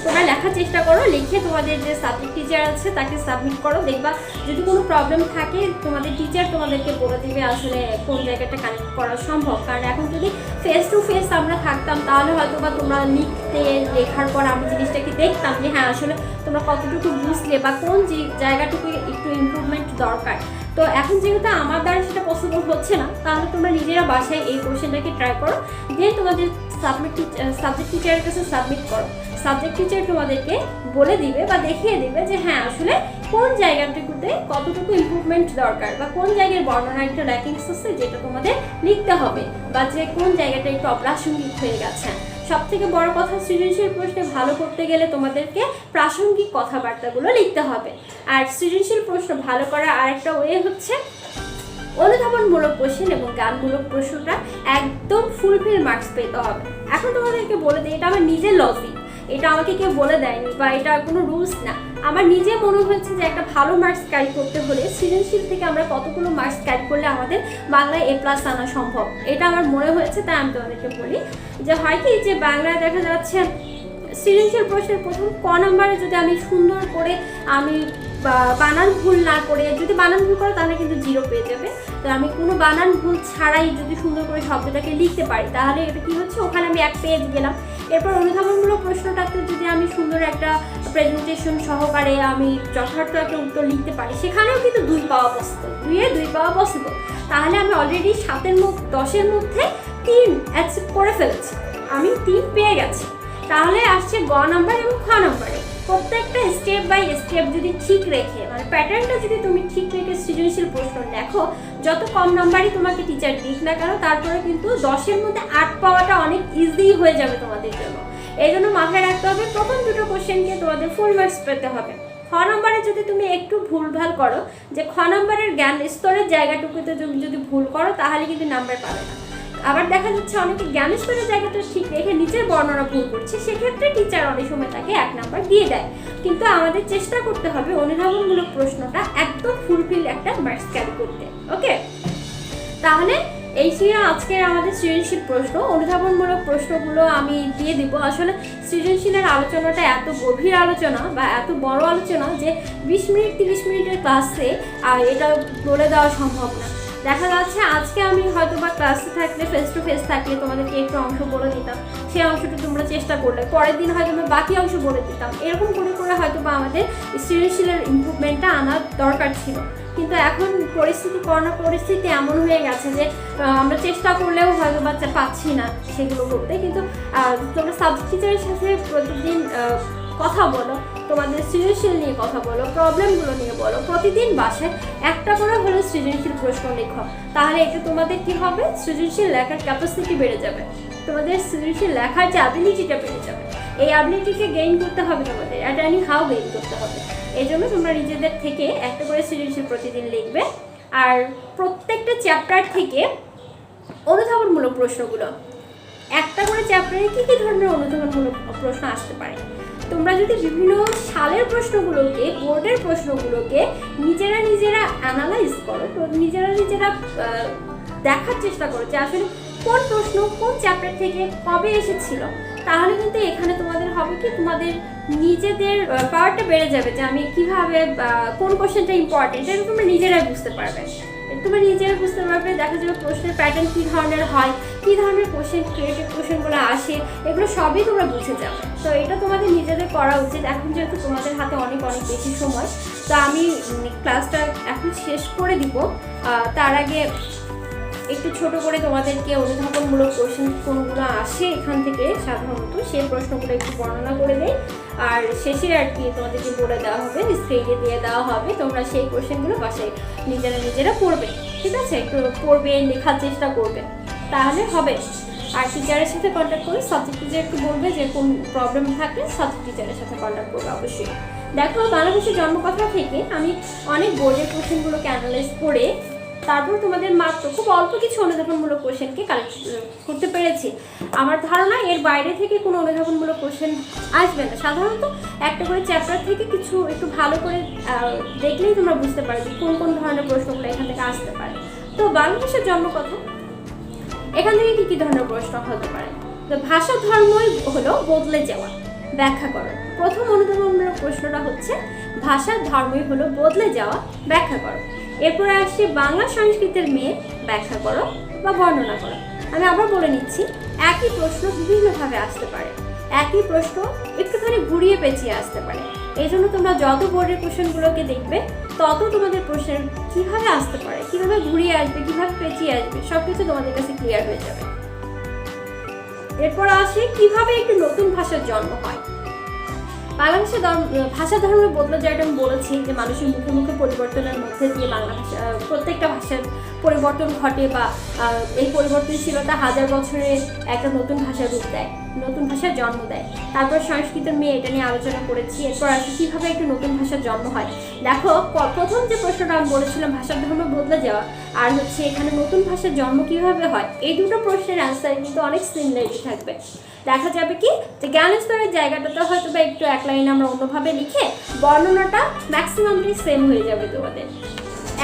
[SPEAKER 1] তোমরা লেখার চেষ্টা করো, লিখে তোমাদের যে সাবজেক্ট টিচার আছে তাকে সাবমিট করো। দেখবা যদি কোনো প্রবলেম থাকে তোমাদের টিচার তোমাদেরকে বলে দিবে আসলে কোন জায়গাটা কানেক্ট করা সম্ভব। কারণ এখন যদি ফেস টু ফেস আমরা থাকতাম তাহলে হয়তো বা তোমরা লিখতে লেখার পর আমি জিনিসটাকে দেখতাম যে হ্যাঁ আসলে তোমরা কতটুকু বুঝলে বা কোন যে জায়গাটুকু একটু ইমপ্রুভমেন্ট দরকার। তো এখন যেহেতু আমার দ্বারা সেটা পসিবল হচ্ছে না, তাহলে তোমরা নিজেরা বাসায় এই কোশ্চেনটাকে ট্রাই করো, দেন তোমাদের সাবজেক্ট টিচারের কাছে সাবমিট করো। সাবজেক্ট টিচার তোমাদেরকে বলে দিবে বা দেখিয়ে দিবে যে হ্যাঁ আসলে কোন জায়গাটুকুতে কতটুকু ইমপ্রুভমেন্ট দরকার বা কোন জায়গার বর্ণনা একটা ল্যাকিংস আছে যেটা তোমাদের লিখতে হবে, বা যে কোন জায়গাটা একটু অপ্রাসঙ্গিক হয়ে গেছে। সব থেকে বড় কথা, সৃজনশীল প্রশ্নে ভালো করতে গেলে তোমাদেরকে প্রাসঙ্গিক কথাবার্তাগুলো লিখতে হবে। আর সৃজনশীল প্রশ্ন ভালো করার আরেকটা ওয়ে হচ্ছে অনুধাবনমূলক কোশ্চেন এবং গানমূলক প্রশ্নটা একদম ফুলফিল মার্কস পেতে হবে। এখন তোমাদেরকে বলে দিই, এটা আমার নিজের লজিক, এটা আমাকে কেউ বলে দেয়নি বা এটা কোনো রুলস না। আমার নিজে মনে হচ্ছে যে একটা ভালো মার্কস ক্যারি করতে হলে সৃজনশীল থেকে আমরা কতগুলো মার্কস ক্যারি করলে আমাদের বাংলায় A+ আনা সম্ভব, এটা আমার মনে হয়েছে। তাই আমি তোমাদেরকে বলি যে হয় কি যে বাংলায় দেখা যাচ্ছে সৃজনশীল প্রশ্নের প্রথম ক নম্বরে যদি আমি সুন্দর করে আমি বানান ভুল না করে, যদি বানান ভুল করো তাহলে কিন্তু 0 পেয়ে যাবে। তো আমি কোনো বানান ভুল ছাড়াই যদি সুন্দর করে শব্দটাকে লিখতে পারি তাহলে এটা কি হচ্ছে, ওখানে আমি 1 পেজ গেলাম। এরপর অনুধাবনমূলক প্রশ্নটাতে যদি আমি সুন্দর একটা প্রেজেন্টেশন সহকারে আমি যথার্থ একটা উত্তর লিখতে পারি, সেখানেও কিন্তু 2 পাওয়া পসিবল, 2 পাওয়া পসিবল। তাহলে আমি অলরেডি 10-এর মধ্যে 3 অ্যাকসেপ্ট করে ফেলেছি, আমি 3 পেয়ে গেছি। তাহলে আসছে গ নাম্বার এবং খ নাম্বারে প্রত্যেকটা স্টেপ বাই স্টেপ যদি ঠিক রেখে, মানে প্যাটার্নটা যদি তুমি ঠিক রেখে সৃজনশীল প্রশ্ন লেখো, যত কম নাম্বারই তোমাকে টিচার দিক না কেন তারপরে কিন্তু 10-এর মধ্যে 8 পাওয়াটা অনেক ইজি হয়ে যাবে তোমাদের জন্য। এই জন্য মাথায় রাখতে হবে প্রথম দুটো কোশ্চেনকে তোমাদের ফুল মার্কস পেতে হবে। খ নম্বরে যদি তুমি একটু ভুলভাল করো, যে খ নম্বরের জ্ঞান স্তরের জায়গাটুকুতে যদি ভুল করো তাহলে কিন্তু নাম্বার পাবে না। আবার দেখা যাচ্ছে অনেকে জ্ঞান স্তরের জায়গাটা ঠিক রেখে নিচের বর্ণনা ভুল করছে, সেক্ষেত্রে টিচার অনেক সময় তাকে 1 নাম্বার দিয়ে দেয়। কিন্তু আমাদের চেষ্টা করতে হবে অনুধাবনমূলক প্রশ্নটা একদম ফুলফিল একটা মার্কস ক্যারি করতে। ওকে, তাহলে এই ছিল আজকের আমাদের সৃজনশীল প্রশ্ন। অনুধাবনমূলক প্রশ্নগুলো আমি দিয়ে দিব। আসলে সৃজনশীলের আলোচনাটা এত গভীর আলোচনা বা এত বড় আলোচনা যে 20 মিনিট 30 মিনিটের ক্লাসে এটা বলে দেওয়া সম্ভব না। দেখা যাচ্ছে আজকে আমি হয়তো বা ক্লাসে থাকলে, ফেস টু ফেস থাকলে তোমাদেরকে একটু অংশ বলে দিতাম, সেই অংশটা তোমরা চেষ্টা করলে পরের দিন হয়তো আমি বাকি অংশ বলে দিতাম। এরকম করে করে হয়তো বা আমাদের সৃজনশীলের ইমপ্রুভমেন্টটা আনার দরকার ছিল। কিন্তু এখন করোনা পরিস্থিতি এমন হয়ে গেছে যে আমরা চেষ্টা করলেও হয়তো বাচ্চা পাচ্ছি না সেগুলো করতে। কিন্তু তোমরা সাবজেক্ট টিচারের সাথে প্রতিদিন কথা বলো, তোমাদের সৃজনশীল নিয়ে কথা বলো, প্রবলেমগুলো নিয়ে বলো, প্রতিদিন বাসায় একটা করে হলেও সৃজনশীল প্রশ্ন লেখো। তাহলে এটা তোমাদের কি হবে, সৃজনশীল লেখার ক্যাপাসিটি বেড়ে যাবে, তোমাদের সৃজনশীল লেখার যে অ্যাবিলিটিটা বেড়ে যাবে। এই অ্যাবিলিটিকে গেইন করতে হবে তোমাদের, এটা এনি হাউ গেইন করতে হবে। এই জন্য তোমরা নিজেদের থেকে একটা করে সৃজনশীল প্রতিদিন লিখবে। আর প্রত্যেকটা চ্যাপ্টার থেকে অনুধাবনমূলক প্রশ্নগুলো, একটা করে চ্যাপ্টারে কী কী ধরনের অনুধাবনমূলক প্রশ্ন আসতে পারে, তোমরা যদি বিভিন্ন সালের প্রশ্নগুলোকে, বোর্ডের প্রশ্নগুলোকে নিজেরা অ্যানালাইজ করো, তো নিজেরা দেখার চেষ্টা করো যে আসলে কোন প্রশ্ন কোন চ্যাপ্টার থেকে কবে এসেছিল, তাহলে কিন্তু এখানে তোমাদের হবে কি, তোমাদের নিজেদের পাওয়ারটা বেড়ে যাবে যে আমি কিভাবে কোন কোশ্চেনটা ইম্পর্টেন্ট, এটা তোমরা নিজেরাই বুঝতে পারবে। তোমরা নিজেরা বুঝতে পারবে, দেখা যাবে প্রশ্নের প্যাটার্ন কী ধরনের হয়, কী ধরনের কোশ্চেন, ক্রিয়েটিভ কোশ্চেনগুলো আসে, এগুলো সবই তোমরা বুঝে যাবে। তো এটা তোমাদের নিজেদের করা উচিত। এখন যেহেতু তোমাদের হাতে অনেক বেশি সময়, তো আমি ক্লাসটা এখন শেষ করে দিব। তার আগে একটু ছোট করে তোমাদেরকে অনুধাবনমূলক কোশ্চেন কোনগুলো আসে এখান থেকে সাধারণত সেই প্রশ্নগুলো একটু বর্ণনা করে দেয়। আর শেষে আর কি তোমাদেরকে বলে দেওয়া হবে, স্ক্রিনে দিয়ে দেওয়া হবে, তোমরা সেই কোশ্চেনগুলো বাসায় নিজেরা পড়বে। ঠিক আছে, একটু পড়বে, লেখার চেষ্টা করবে, তাহলে হবে। আর টিচারের সাথে কন্ট্যাক্ট করে সাবজেক্ট টিচার একটু বলবে যে কোন প্রবলেম থাকলে সাবজেক্ট টিচারের সাথে কন্ট্যাক্ট করবে অবশ্যই। দেখো, বাংলা ভাষার জন্মকথা থেকে আমি অনেক বোর্ডের কোশ্চেনগুলোকে অ্যানালাইজ করে তারপর তোমাদের মাত্র খুব অল্প কিছু অনুধাবনমূলক কোশ্চেনকে কালেক্ট করতে পেরেছি। আমার ধারণা এর বাইরে থেকে কোনো অনুধাবনমূলক কোশ্চেন আসবে না। সাধারণত একটা করে চ্যাপ্টার থেকে কিছু একটু ভালো করে দেখলেই তোমরা বুঝতে পারবে যে কোন কোন ধরনের প্রশ্নগুলো এখান থেকে আসতে পারে। তো বাংলা ভাষার জন্ম কথা, এখান থেকে কি কি ধরনের প্রশ্ন হতে পারে? তো ভাষা ধর্মই হলো বদলে যাওয়া, ব্যাখ্যা করো। প্রথম অনুধাবনমূলক প্রশ্নটা হচ্ছে ভাষার ধর্মই হলো বদলে যাওয়া, ব্যাখ্যা করো। এরপরে আসছে বাংলা সংস্কৃতির মেয়ে, ব্যাখ্যা করো বা বর্ণনা করো। আমি আবার বলে নিচ্ছি, একই প্রশ্ন বিভিন্নভাবে আসতে পারে, একই প্রশ্ন একটুখানি ঘুরিয়ে পেঁচিয়ে আসতে পারে। এই জন্য তোমরা যত বোর্ডের কোশ্চেনগুলোকে দেখবে তত তোমাদের প্রশ্নের কীভাবে আসতে পারে, কীভাবে ঘুরিয়ে আসবে, কীভাবে পেঁচিয়ে আসবে, সব কিছু তোমাদের কাছে ক্লিয়ার হয়ে যাবে। এরপর আসে কিভাবে একটি নতুন ভাষার জন্ম হয়। বাংলা ভাষা ধর্মে বদলে যাওয়াটা আমি বলেছি যে মানুষের মুখে মুখে পরিবর্তনের মধ্যে দিয়ে বাংলা ভাষা প্রত্যেকটা ভাষার পরিবর্তন ঘটে, বা এই পরিবর্তনশীলতা হাজার বছরে একটা নতুন ভাষার রূপ দেয়, নতুন ভাষার জন্ম দেয়। তারপর সংস্কৃতের মেয়ে, এটা নিয়ে আলোচনা করেছি। এরপর আসে কীভাবে একটা নতুন ভাষার জন্ম হয়। দেখো, প্রথম যে প্রশ্নটা আমি বলেছিলাম ভাষার ধর্ম বদলে যাওয়া, আর হচ্ছে এখানে নতুন ভাষার জন্ম কিভাবে হয়, এই দুটো প্রশ্নের অ্যান্সার কিন্তু অনেক সিমিলারিটি থাকবে। দেখা যাবে কি যে জ্ঞান স্তরের জায়গাটাতে হয়তো বা একটু এক লাইনে আমরা অন্যভাবে লিখে বর্ণনাটা ম্যাক্সিমামলি সেম হয়ে যাবে তোমাদের।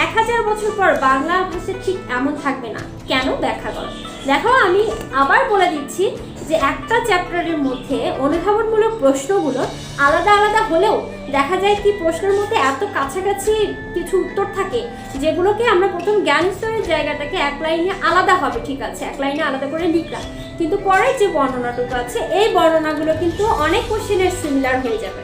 [SPEAKER 1] 1000 বছর পর বাংলা ভাষা ঠিক এমন থাকবে না, কেন? ব্যাখ্যা করো। দেখো, আমি আবার বলে দিচ্ছি যে একটা চ্যাপ্টারের মধ্যে অনুধাবনমূলক প্রশ্নগুলো আলাদা আলাদা হলেও দেখা যায় কি প্রশ্নের মধ্যে এত কাছাকাছি কিছু উত্তর থাকে যেগুলোকে আমরা প্রথম জ্ঞান স্তরের জায়গাটাকে এক লাইনে আলাদা হবে, ঠিক আছে, এক লাইনে আলাদা করে লিখলাম, কিন্তু পরের যে বর্ণনাটুকু আছে এই বর্ণনাগুলো কিন্তু অনেক কোশ্চেনের সিমিলার হয়ে যাবে।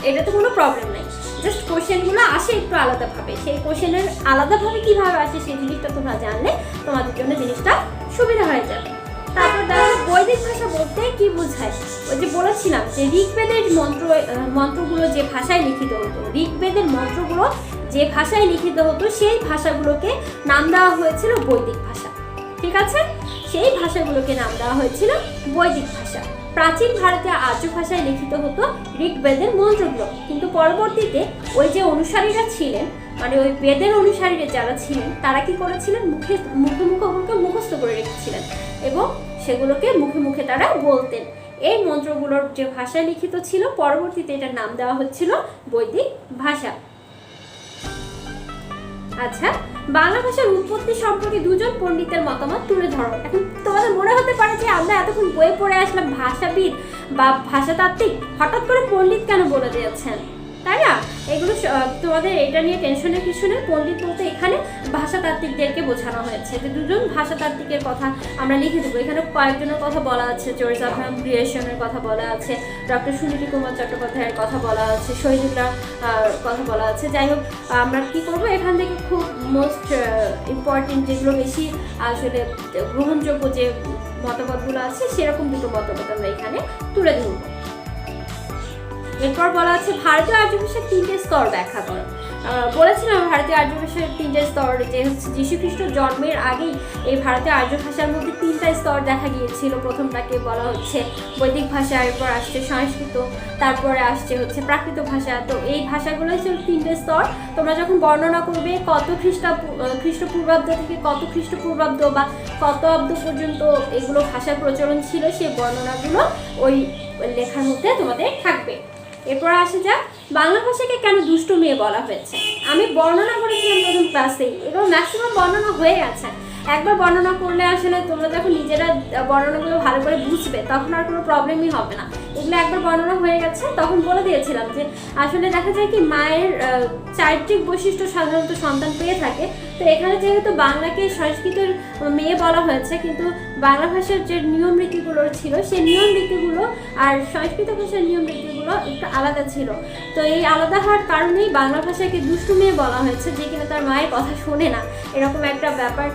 [SPEAKER 1] এটাতে কোনো প্রবলেম নেই, জাস্ট কোশ্চেনগুলো আসে একটু আলাদাভাবে। সেই কোশ্চেনের আলাদাভাবে কীভাবে আসে সেই জিনিসটা তোমরা জানলে তোমাদের জন্য জিনিসটা সুবিধা হয়ে যাবে। তারপর দেখো, বৈদিক ভাষা বলতে কি বোঝায়। ওই যে বলেছিলাম যে ঋগ্বেদের মন্ত্রগুলো যে ভাষায় লিখিত হতো, ঋগ্বেদের মন্ত্রগুলো যে ভাষায় লিখিত হতো সেই ভাষাগুলোকে নাম দেওয়া হয়েছিল বৈদিক ভাষা, ঠিক আছে? সেই ভাষাগুলোকে নাম দেওয়া হয়েছিল বৈদিক ভাষা। প্রাচীন ভারতীয় আর্য ভাষায় লিখিত হতো ঋগ্বেদের মন্ত্রগুলো, কিন্তু পরবর্তীতে ওই যে অনুসারীরা ছিলেন, মানে ওই বেদের অনুসারীরা যারা ছিলেন, তারা কি করেছিলেন, মুখে মুখে ওগুলোকে মুখস্থ করে রেখেছিলেন এবং সেগুলোকে মুখে মুখে তারা বলতেন। এই মন্ত্রগুলোর যে ভাষায় লিখিত ছিল, পরবর্তীতে এটার নাম দেওয়া হচ্ছিল বৈদিক ভাষা। আচ্ছা, বাংলা ভাষার উৎপত্তি সম্পর্কে দুজন পণ্ডিতের মতামত তুলে ধরো। এখন তোমাদের মনে হতে পারে যে আমরা এতক্ষণ বই পড়ে আসলাম, ভাষাবিদ বা ভাষাতাত্ত্বিক, হঠাৎ করে পণ্ডিত কেন বলে দিয়েছেন, তাই না? এগুলো তোমাদের এটা নিয়ে টেনশনের কিছু নেই। পণ্ডিত বলতে এখানে ভাষাতাত্ত্বিকদেরকে বোঝানো হয়েছে, যে দুজন ভাষাতাত্ত্বিকের কথা আমরা লিখে দেবো। এখানে কয়েকজনের কথা বলা আছে, জর্জ আব্রাহাম গ্রিয়েশনের কথা বলা আছে, ডক্টর সুনীতি কুমার চট্টোপাধ্যায়ের কথা বলা আছে, শহীদুল্লাহর কথা বলা আছে। যাই হোক, আমরা কি করবো, এখান থেকে খুব মোস্ট ইম্পর্টেন্ট যেগুলো বেশি আসলে গ্রহণযোগ্য যে মতামতগুলো আছে সেরকম দুটো মতামত আমরা এখানে তুলে ধরবো। এরপর বলা আছে ভারতীয় আর্য ভাষার 3টে স্তর ব্যাখ্যা করো। বলেছিলাম ভারতীয় আর্য ভাষার 3টে স্তর, যে হচ্ছে যীশুখ্রিস্ট জন্মের আগেই এই ভারতীয় আর্য ভাষার মধ্যে 3টা স্তর দেখা গিয়েছিল। প্রথমটাকে বলা হচ্ছে বৈদিক ভাষা, এরপর আসছে সংস্কৃত, তারপরে আসছে হচ্ছে প্রাকৃত ভাষা। তো এই ভাষাগুলো হচ্ছে 3টে স্তর। তোমরা যখন বর্ণনা করবে কত খ্রিস্টপূর্বাব্দ থেকে কত খ্রিস্টপূর্বাব্দ বা কত অব্দ পর্যন্ত এগুলো ভাষার প্রচলন ছিল, সেই বর্ণনাগুলো ওই লেখার মধ্যে তোমাদের থাকবে। এরপর আসে যাক বাংলা ভাষাকে কেন দুষ্টু মেয়ে বলা হয়েছে। আমি বর্ণনা করেছিলাম প্রথম ক্লাসেই, এগুলো ম্যাক্সিমাম বর্ণনা হয়ে গেছে। একবার বর্ণনা করলে আসলে তোমরা যখন নিজেরা বর্ণনাগুলো ভালো করে বুঝবে তখন আর কোনো প্রবলেমই হবে না। এগুলো একবার বর্ণনা হয়ে গেছে, তখন বলে দিয়েছিলাম যে আসলে দেখা যায় কি মায়ের চারিত্রিক বৈশিষ্ট্য সাধারণত সন্তান পেয়ে থাকে। তো এখানে যেহেতু বাংলাকে সংস্কৃতের মেয়ে বলা হয়েছে, কিন্তু বাংলা ভাষার যে নিয়ম রীতিগুলো ছিল সেই নিয়ম রীতিগুলো আর সংস্কৃত ভাষার নিয়ম রীতিগুলো একটু আলাদা ছিল। তো এই আলাদা হওয়ার কারণেই বাংলা ভাষাকে দুষ্টু মেয়ে বলা হয়েছে, যে কিনা তার মায়ের কথা শোনে না, এরকম একটা ব্যাপার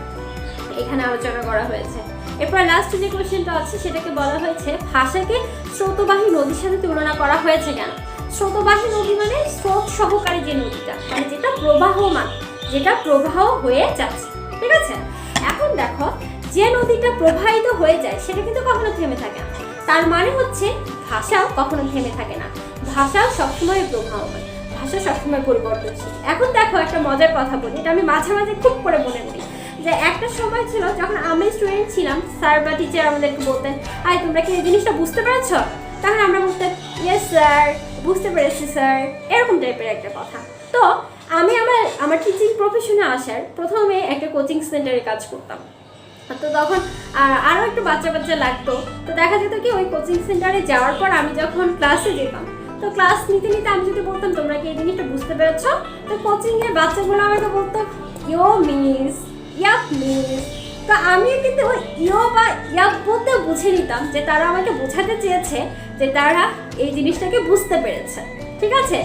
[SPEAKER 1] এখানে আলোচনা করা হয়েছে। এরপর লাস্ট যে কোশ্চেনটা আছে সেটাকে বলা হয়েছে ভাষাকে স্রোতবাহী নদীর সাথে তুলনা করা হয়েছে কেন। স্রোতবাহী নদী মানে স্রোত সহকারী যে নদীটা, মানে যেটা প্রবাহমান, যেটা প্রবাহ হয়ে যাচ্ছে, ঠিক আছে? এখন দেখো, যে নদীটা প্রবাহিত হয়ে যায় সেটা কিন্তু কখনো থেমে থাকে না। তার মানে হচ্ছে ভাষাও কখনো থেমে থাকে না, ভাষাও সবসময় প্রবাহমান। ভাষা ভাষা সবসময় পরিবর্তনশীল। এখন দেখো একটা মজার কথা বলি, এটা আমি মাঝে মাঝে খুব করে মনে করি যে একটা সময় ছিল যখন আমি স্টুডেন্ট ছিলাম, স্যার বা টিচার আমাদেরকে বলতেন, আই তোমরা কি এই জিনিসটা বুঝতে পেরেছ? তখন আমরা বলতাম ইয়েস স্যার, বুঝতে পেরেছি স্যার, এরকম টাইপের একটা কথা। তো আমি আমার টিচিং প্রফেশনে আসার প্রথমে একটা কোচিং সেন্টারে কাজ করতাম। তো তখন আরও একটু বাচ্চা লাগতো। তো দেখা যেত কি ওই কোচিং সেন্টারে যাওয়ার পর আমি যখন ক্লাসে যেতাম, তো ক্লাস নিতে নিতে আমি যদি বলতাম তোমরা কি এই জিনিসটা বুঝতে পেরেছ, তো কোচিংয়ের বাচ্চাগুলো আমাকে বলতো ইয়ো মিস, ইয়াপ মিস। তো আমিও কিন্তু ওই ইয়ো বা ইয়াপ বলতে বুঝে নিতাম যে তারা আমাকে বোঝাতে চেয়েছে যে তারা এই জিনিসটাকে বুঝতে পেরেছে, ঠিক আছে।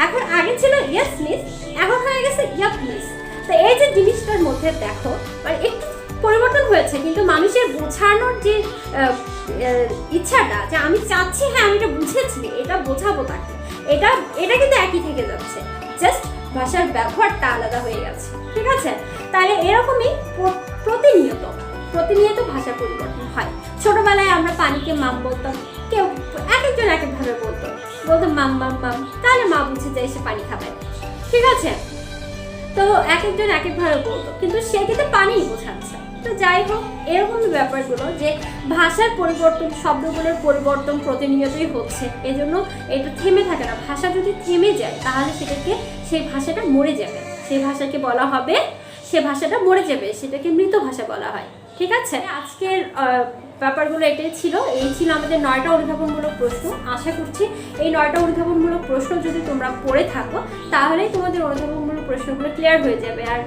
[SPEAKER 1] এখন আগে ছিল ইয়েস মিস, এখন হয়ে গেছে ইয়াপ মিস। তো এই যে জিনিসটার মধ্যে দেখো মানে একটু পরিবর্তন হয়েছে, কিন্তু মানুষের বোঝানোর যে ইচ্ছাটা, যে আমি চাচ্ছি হ্যাঁ আমি এটা বুঝেছি, এটা বোঝাবো তাকে, এটা কিন্তু একই থেকে যাচ্ছে, জাস্ট ভাষার ব্যবহারটা আলাদা হয়ে গেছে, ঠিক আছে। তাহলে এরকমই প্রতিনিয়ত ভাষা পরিবর্তন হয়। ছোটবেলায় আমরা পানিকে মাম বলতাম, কেউ একজন এক একভাবে বলতো মাম মাম মাম, তাহলে মা বুঝে যায় সে পানি খাবে, ঠিক আছে। তো এক একজন এক একভাবে বলতো, কিন্তু সে কিন্তু পানিই বোঝাচ্ছে। তো যাই হোক, এরকমই ব্যাপারগুলো যে ভাষার পরিবর্তন, শব্দগুলোর পরিবর্তন প্রতিনিয়তই হচ্ছে, এজন্য এটা থেমে থাকে না। ভাষা যদি থেমে যায় তাহলে সেই ভাষাটা মরে যাবে, সেই ভাষাকে বলা হবে সে ভাষাটা মরে যাবে, সেটাকে মৃত ভাষা বলা হয়, ঠিক আছে। আজকের ব্যাপারগুলো এটাই ছিল, এই ছিল আমাদের 9টা অনুধাবনমূলক প্রশ্ন। আশা করছি এই 9টা অনুধাবনমূলক প্রশ্ন যদি তোমরা পড়ে থাকো তাহলেই তোমাদের অনুধাবনমূলক প্রশ্নগুলো ক্লিয়ার হয়ে যাবে। আর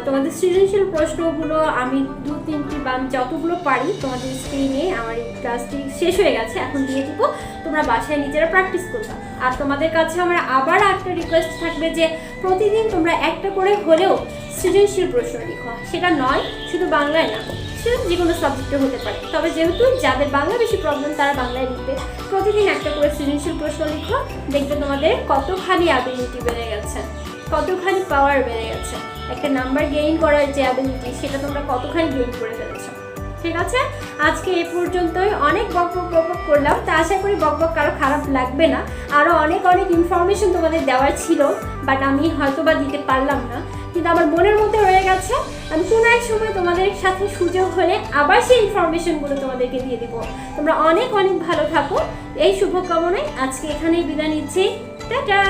[SPEAKER 1] তোমাদের সৃজনশীল প্রশ্নগুলো আমি 2-3টি বা যতগুলো পারি তোমাদের স্ক্রিনে, আমার এই ক্লাসটি শেষ হয়ে গেছে, এখন দিয়ে দিব, তোমরা বাসায় নিজেরা প্র্যাকটিস করবে। আর তোমাদের কাছে আমার আবার একটা রিকোয়েস্ট থাকবে যে প্রতিদিন তোমরা একটা করে হলেও সৃজনশীল প্রশ্ন লিখো। সেটা নয় শুধু বাংলায় না, সেটা যে কোনো সাবজেক্টে হতে পারে, তবে যেহেতু যাদের বাংলা বেশি প্রবলেম তারা বাংলায় লিখবে। প্রতিদিন একটা করে সৃজনশীল প্রশ্ন লিখো, দেখবে তোমাদের কতখানি অ্যাবিলিটি বেড়ে গেছে, কতখানি পাওয়ার বেড়ে গেছে। একটা নাম্বার গেইন করার যে অ্যাবিলিটি, সেটা তোমরা কতখানি গেইন করে ফেলেছো, ঠিক আছে। আজকে এই পর্যন্তই, অনেক বকবক করলাম, তা আশা করি বকবক কারো খারাপ লাগবে না। আরও অনেক ইনফরমেশন তোমাদের দেওয়ার ছিল, বাট আমি হয়তো বা দিতে পারলাম না, কিন্তু আমার মনের মধ্যে রয়ে গেছে। আমি কোনো এক সময় তোমাদের সাথে সুযোগ হলে আবার সেই ইনফরমেশনগুলো তোমাদেরকে দিয়ে দিব। তোমরা অনেক ভালো থাকো, এই শুভকামনায় আজকে এখানেই বিদায় নিচ্ছি। টাটা।